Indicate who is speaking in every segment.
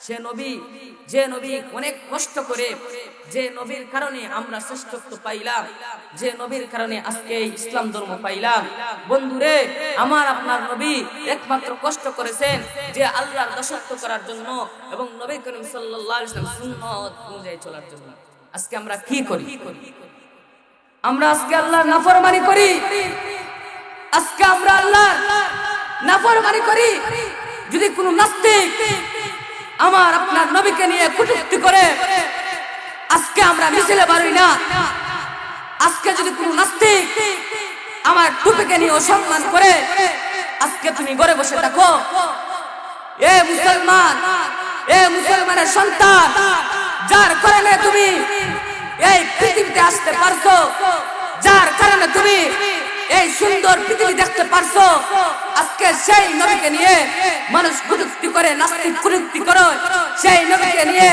Speaker 1: সে নবী, যে নবী অনেক কষ্ট করে, যে নবীর কারণে আমরা শ্রেষ্ঠত্ব পাইলাম, যে নবীর কারণে আজকে ইসলাম ধর্ম পাইলাম। বন্ধুরে, আমার আপনার নবী একমাত্র কষ্ট করেছেন যে আল্লাহর দাসত্ব করার জন্য এবং নবী করিম সাল্লাল্লাহু আলাইহি ওয়াসাল্লাম সুন্নাত অনুযায়ী চলার জন্য। আজকে আমরা কি করি? আমরা আজকে আল্লাহর নাফরমানি করি। আজকে আমরা আল্লাহর নাফরমানি করি। যদি কোনো নাস্তিক আমার আপনার নবীকে নিয়ে কটূক্তি করে, আজকে আমরা মিছিলে বাড়ি না। আজকে যদি কোনো নাস্তিক আমার টুপিকে নিয়ে অসম্মান করে, আজকে তুমি ঘরে বসে থাকো। এ মুসলমান, এ মুসলমানের সন্তান, যার কারণে তুমি এই পৃথিবীতে আসতে পারছো, যার কারণে তুমি এই সুন্দর পৃথিবী দেখতে পারছো, আজকে সেই নবীকে নিয়ে মানুষ কটূক্তি করে, নাস্তিক কটূক্তি করে, সেই নবীকে নিয়ে,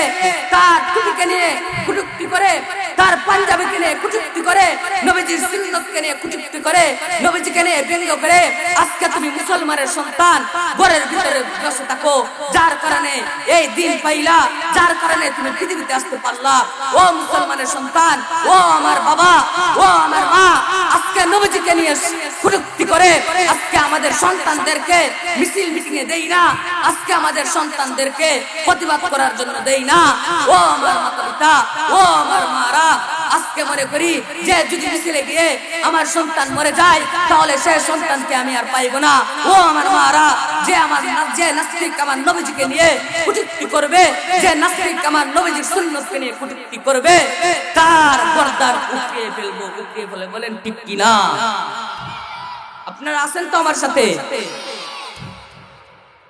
Speaker 1: তার টুপিকে নিয়ে কটূক্তি করে, তার পাঞ্জাবিকে নিয়ে কটূক্তি করে, নবীজির সুন্নতকে নিয়ে কটূক্তি করে, নবীজিকে নিয়ে ব্যঙ্গ করে। আজকে তুমি মুসলমানের সন্তান ঘরের ভিতরে বসে থাকো, যার কারণে এই দিন পাইলা, যার কারণে তুমি পৃথিবীতে আসতে পারলা। ও মুসলমানের সন্তান, ও আমার বাবা, ও আমার মা, আজকে নবীজিকে নিয়ে কটূক্তি করে আজকে আমাদের সন্তানদেরকে মিছিল মিটিংয়ে দেই না, আজকে আমাদের সন্তানদেরকে প্রতিবাদ করার জন্য দেই না। ও আমার মাতা পিতা, ও আমার মারা, আজকে মনে করি যে যদি মিছিলে গিয়ে আমার সন্তান মরে যায়, তাহলে সেই সন্তানকে আমি আর পাইব না। ও আমার মারা, যে নাস্তিক আমার নবীজিকে নিয়ে কটূক্তি করবে, যে নাস্তিক আমার নবীজির সুন্নতকে নিয়ে কটূক্তি করবে, তার গর্দান উঠিয়ে ফেলবো। উঠিয়ে ফেলে বলেন ঠিক কিনা? আপনারা আছেন তো আমার সাথে?